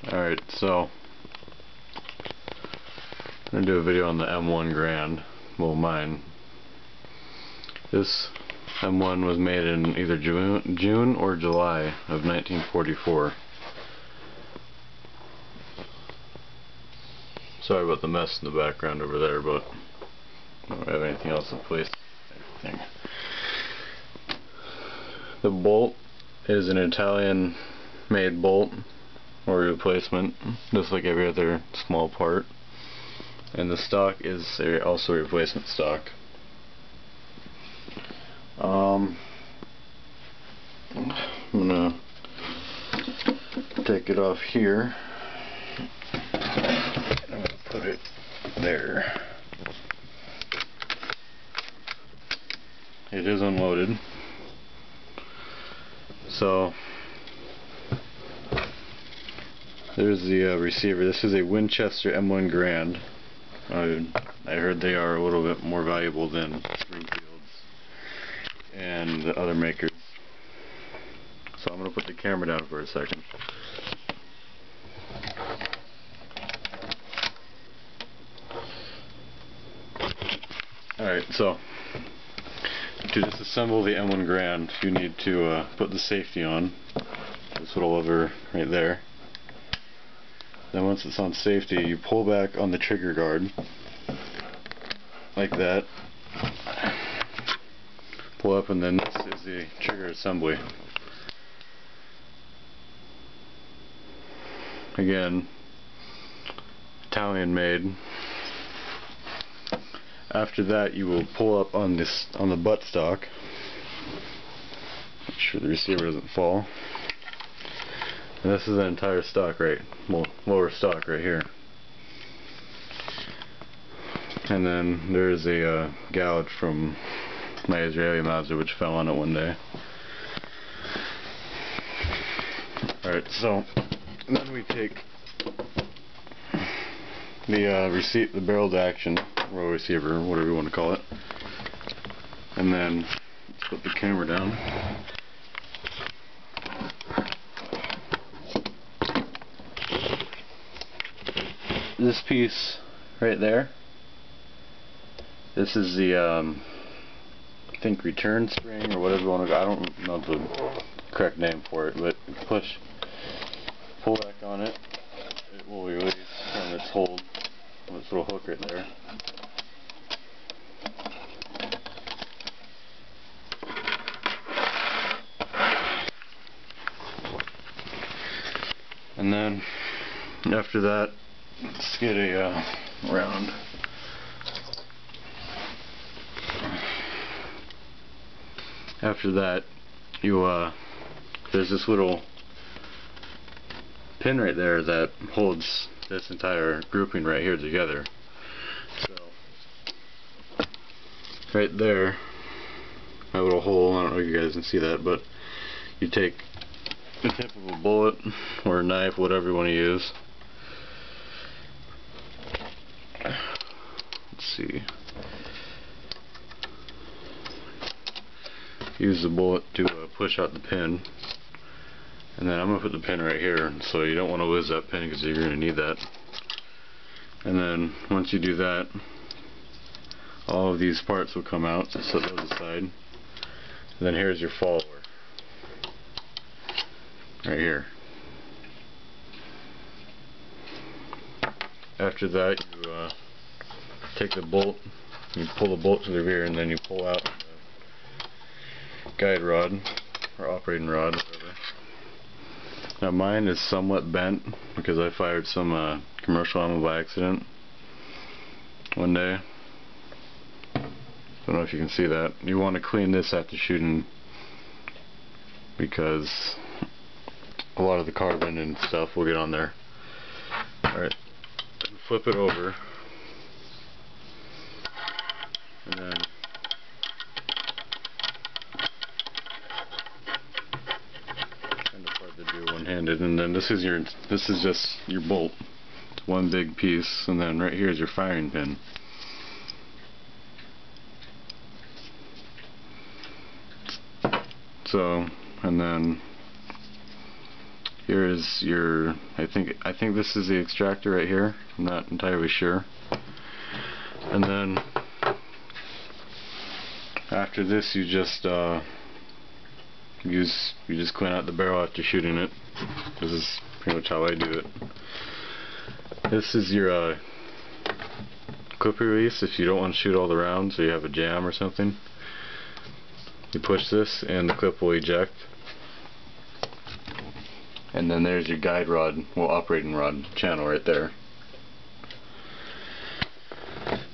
Alright, so I'm going to do a video on the M1 Garand. Well, mine. This M1 was made in either June or July of 1944. Sorry about the mess in the background over there, but I don't have anything else in place. The bolt is an Italian made bolt or replacement, just like every other small part, and the stock is also a replacement stock. I'm gonna take it off here. I'm gonna put it there. It is unloaded. So there's the receiver. This is a Winchester M1 Garand. I heard they are a little bit more valuable than Springfields and the other makers. So I'm going to put the camera down for a second. Alright, so to disassemble the M1 Garand, you need to put the safety on. This little lever right there. Then once it's on safety, you pull back on the trigger guard like that. Pull up, and then this is the trigger assembly. Again, Italian made. After that, you will pull up on the buttstock. Make sure the receiver doesn't fall. And this is the entire stock, right? Well, lower stock right here. And then there's a gouge from my Israeli Mazda which fell on it one day. Alright, so then we take the barrel to action roll receiver, whatever you want to call it, and then let's put the camera down. This piece right there, this is the I think return spring or whatever you want to. I don't know the correct name for it, but pull back on it, it will release from its hold. This little hook right there. And then after that, let's get a round. After that, there's this little pin right there that holds this entire grouping right here together. So right there, my little hole, I don't know if you guys can see that, but you take the tip of a bullet or a knife, whatever you want to use. Let's see. Use the bullet to push out the pin. And then I'm going to put the pin right here, so you don't want to lose that pin because you're going to need that. And then once you do that, all of these parts will come out, so set those aside. And then here's your follower. Right here. After that, you take the bolt, you pull the bolt to the rear, and then you pull out the guide rod, or operating rod, whatever. Now mine is somewhat bent because I fired some commercial ammo by accident one day. Don't know if you can see that. You want to clean this after shooting because a lot of the carbon and stuff will get on there. Alright, flip it over, and then kind of hard to do one-handed. And then this is just your bolt. It's one big piece, and then right here is your firing pin. So, and then Here is your, I think this is the extractor right here. I'm not entirely sure. And then after this, you just clean out the barrel after shooting it. This is pretty much how I do it. This is your clip release if you don't want to shoot all the rounds or you have a jam or something. You push this and the clip will eject. And then there's your guide rod, well, operating rod channel right there.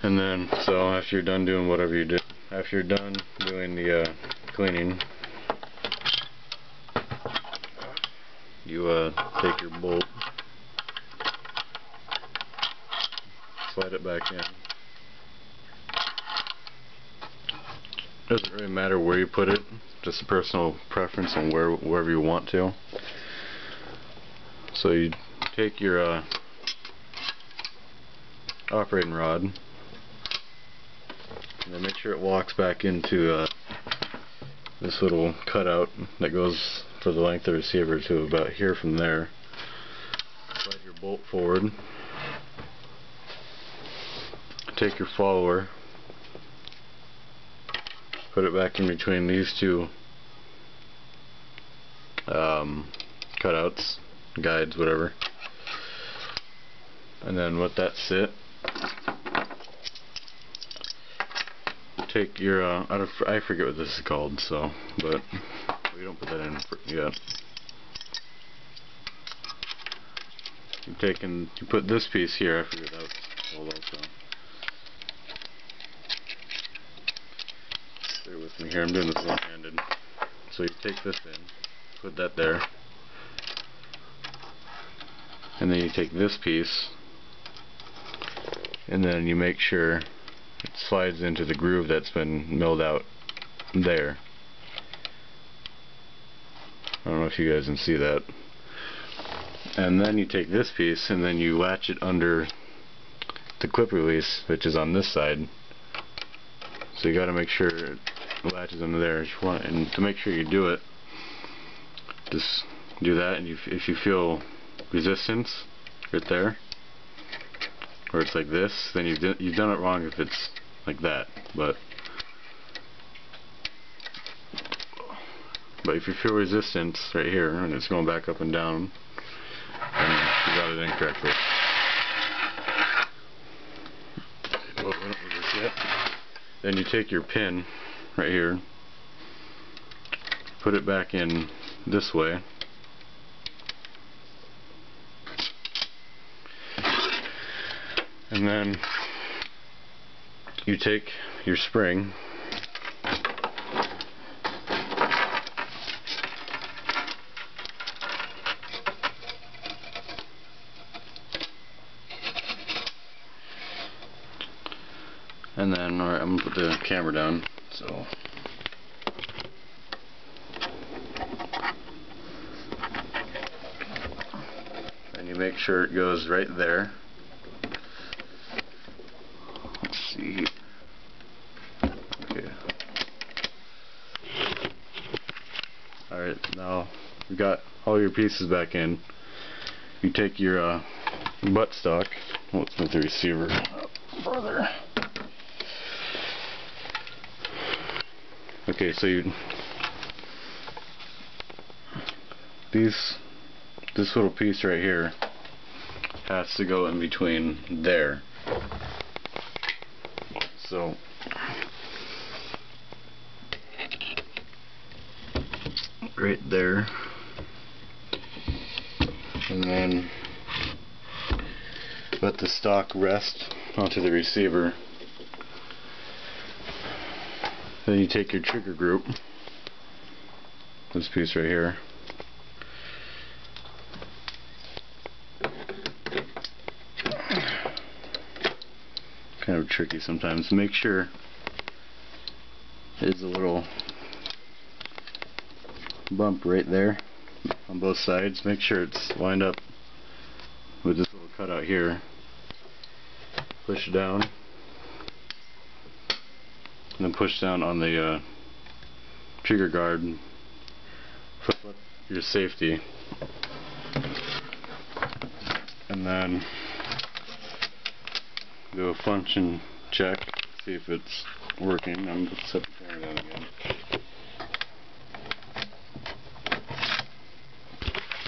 And then, so after you're done doing whatever you do, after you're done doing the cleaning, you take your bolt, slide it back in. Doesn't really matter where you put it, just a personal preference on wherever you want to. So you take your operating rod and then make sure it locks back into this little cutout that goes for the length of the receiver to about here from there. Slide your bolt forward. Take your follower, put it back in between these two cutouts, guides, whatever, and then let that sit. Take your I forget what this is called, so but we don't put that in yet. You put this piece here. I figured that was old also. Bear with me here. I'm doing this one-handed. So you take this in, put that there, and then you take this piece, and then you make sure it slides into the groove that's been milled out there. I don't know if you guys can see that. And then you take this piece and then you latch it under the clip release, which is on this side. So you got to make sure it latches under there. And to make sure you do it, just do that. And if you feel resistance right there, or it's like this, then you've done it wrong if it's like that. But if you feel resistance right here and it's going back up and down, then you got it incorrectly. Well, we don't do this yet. Then you take your pin right here, put it back in this way, and then you take your spring and then, alright, I'm going to put the camera down, so and you make sure it goes right there. Let's see. Okay. Alright, now you've got all your pieces back in. You take your buttstock, let's move the receiver up further. Okay, so this little piece right here has to go in between there. So right there, and then let the stock rest onto the receiver. Then you take your trigger group, this piece right here, kind of tricky sometimes. Make sure there's a little bump right there on both sides. Make sure it's lined up with this little cutout here. Push it down. And then push down on the trigger guard, flip up your safety, and then do a function check, see if it's working. I'm going to set the camera down again.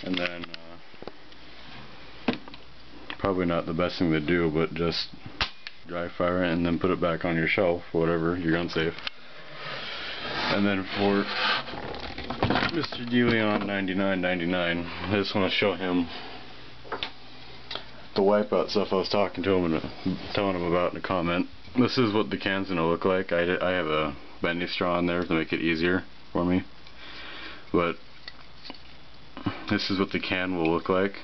And then, probably not the best thing to do, but just dry fire it and then put it back on your shelf, whatever, you're gun safe. And then for Mr. DeLeon 99.99, I just want to show him the wipeout stuff I was talking to him and telling him about in a comment. This is what the can's going to look like. I have a bendy straw in there to make it easier for me. But this is what the can will look like.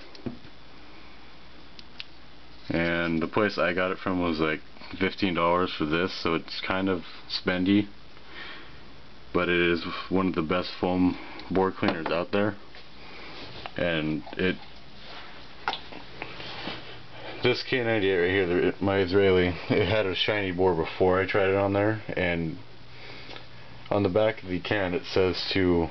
And the place I got it from was like $15 for this, so it's kind of spendy. But it is one of the best foam board cleaners out there. And this K98 right here, my Israeli, it had a shiny board before I tried it on there, and on the back of the can it says to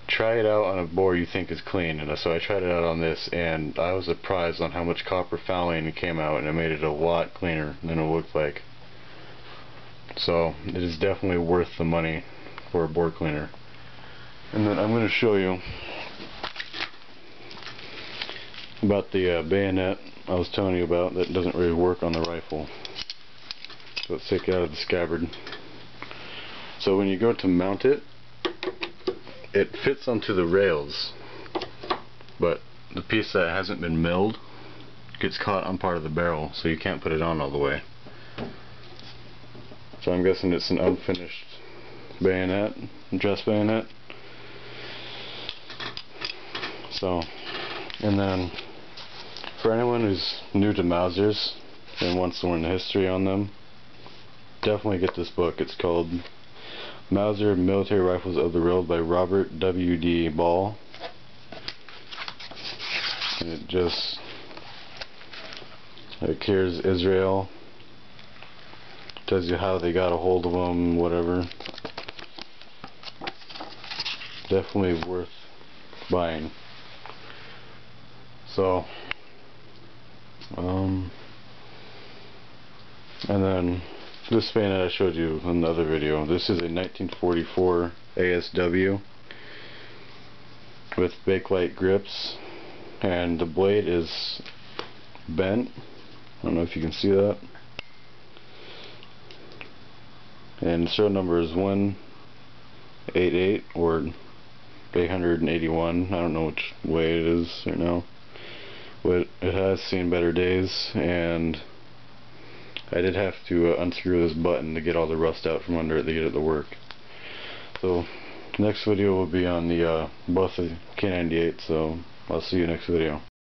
try it out on a board you think is clean, and so I tried it out on this, and I was surprised on how much copper fouling came out, and it made it a lot cleaner than it looked like. So it is definitely worth the money for a board cleaner. And then I'm going to show you about the bayonet I was telling you about that doesn't really work on the rifle. So let's take it out of the scabbard. So when you go to mount it, it fits onto the rails, but the piece that hasn't been milled gets caught on part of the barrel, so you can't put it on all the way. So I'm guessing it's an unfinished bayonet, dress bayonet. So, and then for anyone who's new to Mausers and wants to learn the history on them, definitely get this book. It's called Mauser Military Rifles of the World by Robert W.D. Ball. And it just, like, here's Israel. Tells you how they got a hold of them, whatever. Definitely worth buying. So, and then this bayonet I showed you in the other video. This is a 1944 ASW with Bakelite grips, and the blade is bent. I don't know if you can see that. And the serial number is 188 or 881. I don't know which way it is right now, but it has seen better days, and I did have to unscrew this button to get all the rust out from under it to get it to work. So next video will be on the both the K98, so I'll see you next video.